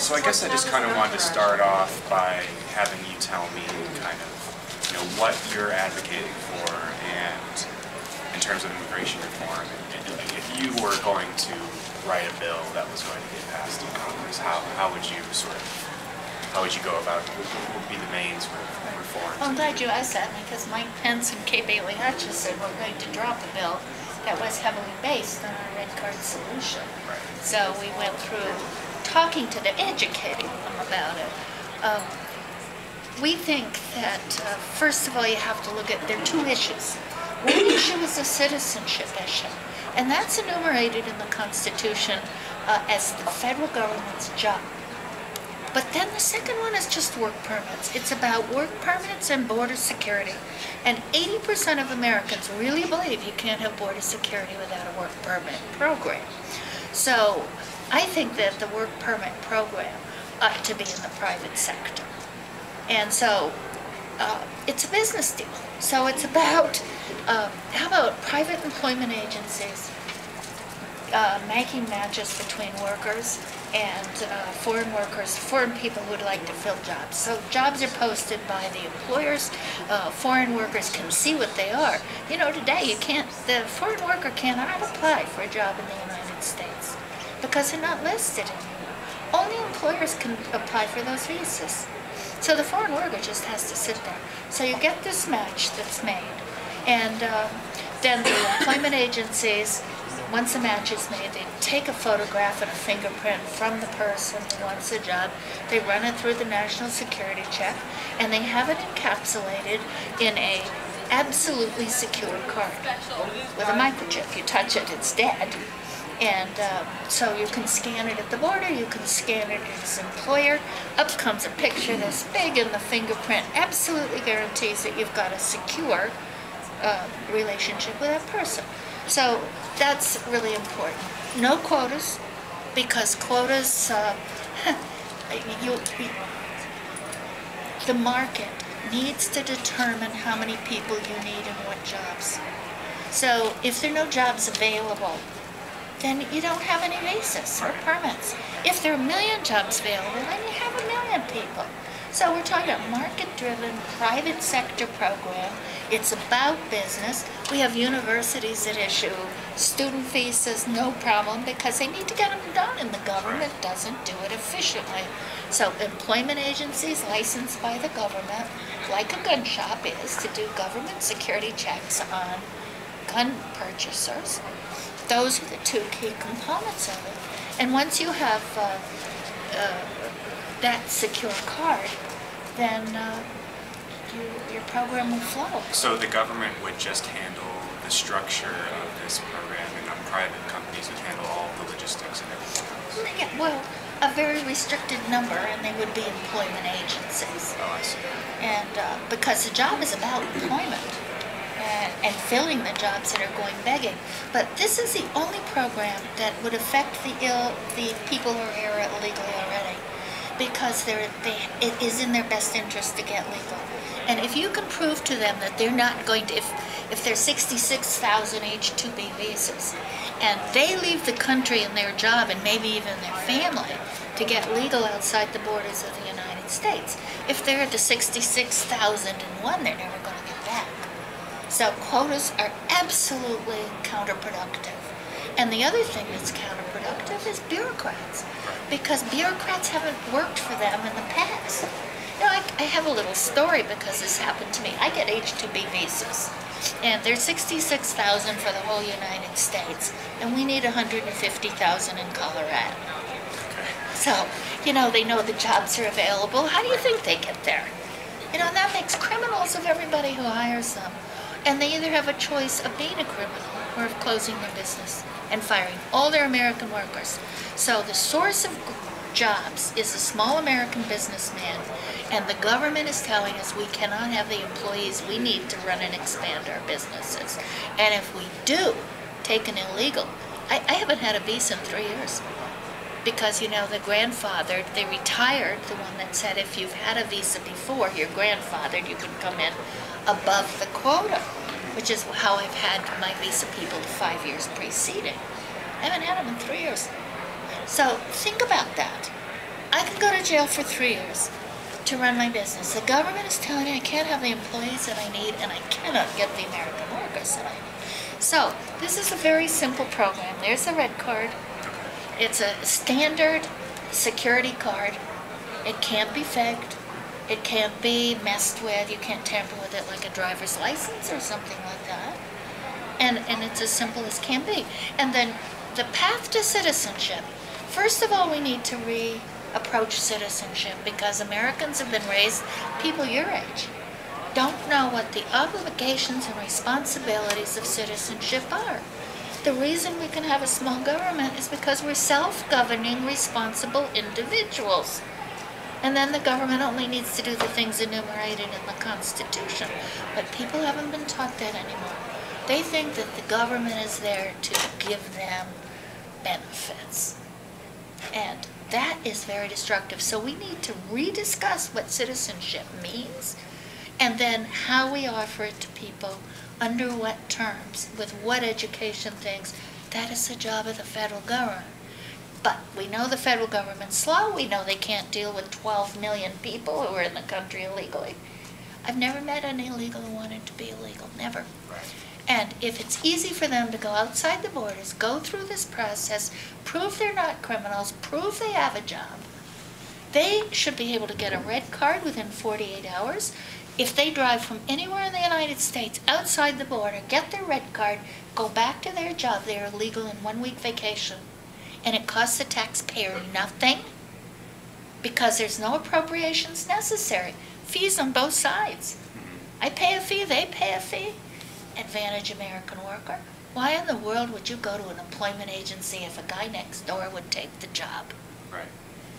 So I guess I just kind of wanted to start off by having you tell me kind of, what you're advocating for, and in terms of immigration reform. If you were going to write a bill that was going to get passed in Congress, how would you go about it? What would be the main sort of reforms? I'm glad you asked that, because Mike Pence and Kay Bailey Hutchison were going to drop a bill that was heavily based on our red card solution. Right. So we went through talking to them, educating them about it. We think that, first of all, you have to look at, there are two issues. One issue is a citizenship issue, and that's enumerated in the Constitution as the federal government's job. But then the second one is just work permits. It's about work permits and border security. And 80% of Americans really believe you can't have border security without a work permit program. So I think that the work permit program ought to be in the private sector. And so it's a business deal. So it's about, how about private employment agencies making matches between workers and foreign people who would like to fill jobs. So jobs are posted by the employers. Foreign workers can see what they are. Today the foreign worker cannot apply for a job in the United States because they're not listed anymore. Only employers can apply for those visas. So the foreign worker just has to sit there. So you get this match that's made. And then the employment agencies, once a match is made, they take a photograph and a fingerprint from the person who wants a job. They run it through the national security check, and they have it encapsulated in a absolutely secure card with a microchip. You touch it, it's dead. And so you can scan it at the border, you can scan it as an employer. Up comes a picture this big, and the fingerprint absolutely guarantees that you've got a secure relationship with that person. So that's really important. No quotas, because quotas, the market needs to determine how many people you need and what jobs. So if there are no jobs available, then you don't have any visas or permits. If there are 1 million jobs available, then you have 1 million people. So we're talking about market-driven, private sector program. It's about business. We have universities that issue student visas, no problem, because they need to get them done, and the government doesn't do it efficiently. So employment agencies licensed by the government, like a gun shop is, to do government security checks on gun purchasers. Those are the two key components of it. And once you have that secure card, then your program will flow. So the government would just handle the structure of this program, and private companies would handle all the logistics and everything else? Yeah, well, a very restricted number, and they would be employment agencies. Oh, I see. And because the job is about employment and filling the jobs that are going begging. But this is the only program that would affect the people who are here illegally already, because it is in their best interest to get legal. And if you can prove to them that they're not going to, if there's 66,000 H-2B visas, and they leave the country and their job and maybe even their family to get legal outside the borders of the United States, if they're at the 66,001, they're never going to get back. So quotas are absolutely counterproductive. And the other thing that's counterproductive is bureaucrats, because bureaucrats haven't worked for them in the past. I have a little story because this happened to me. I get H-2B visas, and there's 66,000 for the whole United States, and we need 150,000 in Colorado. So, they know the jobs are available. How do you think they get there? That makes criminals of everybody who hires them. And they either have a choice of being a criminal or of closing their business and firing all their American workers. So the source of jobs is a small American businessman, and the government is telling us we cannot have the employees we need to run and expand our businesses. And if we do take an illegal, I haven't had a visa in 3 years. Because, the grandfathered, they retired the one that said if you've had a visa before, you're grandfathered, you can come in above the quota, which is how I've had my visa people 5 years preceding. I haven't had them in 3 years. So think about that. I can go to jail for 3 years to run my business. The government is telling me I can't have the employees that I need, and I cannot get the American workers that I need. So this is a very simple program. There's the red card. It's a standard security card. It can't be faked. It can't be messed with. You can't tamper with it like a driver's license or something like that. And it's as simple as can be. And then the path to citizenship. First of all, we need to approach citizenship, because Americans have been raised, people your age, don't know what the obligations and responsibilities of citizenship are. The reason we can have a small government is because we're self-governing, responsible individuals. And then the government only needs to do the things enumerated in the Constitution. But people haven't been taught that anymore. They think that the government is there to give them benefits. And that is very destructive. So we need to rediscuss what citizenship means, and then how we offer it to people, under what terms, with what education things. That is the job of the federal government. But we know the federal government's slow. We know they can't deal with 12 million people who are in the country illegally. I've never met an illegal who wanted to be illegal, never. Right. And if it's easy for them to go outside the borders, go through this process, prove they're not criminals, prove they have a job, they should be able to get a red card within 48 hours. If they drive from anywhere in the United States outside the border, get their red card, go back to their job, they're legal in 1 week vacation. And it costs the taxpayer nothing, because there's no appropriations necessary. Fees on both sides. I pay a fee, they pay a fee. Advantage American worker. Why in the world would you go to an employment agency if a guy next door would take the job? Right.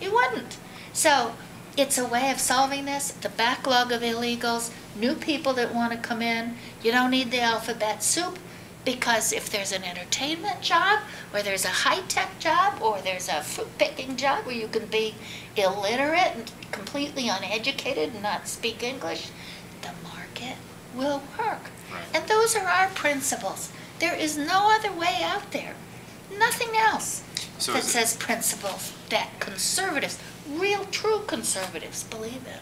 You wouldn't. So it's a way of solving this. The backlog of illegals, new people that want to come in. You don't need the alphabet soup, because if there's an entertainment job, or there's a high-tech job, or there's a fruit-picking job where you can be illiterate and completely uneducated and not speak English, the market will work. Right. And those are our principles. There is no other way out there. Nothing else that says principles that conservatives, real true conservatives, believe in.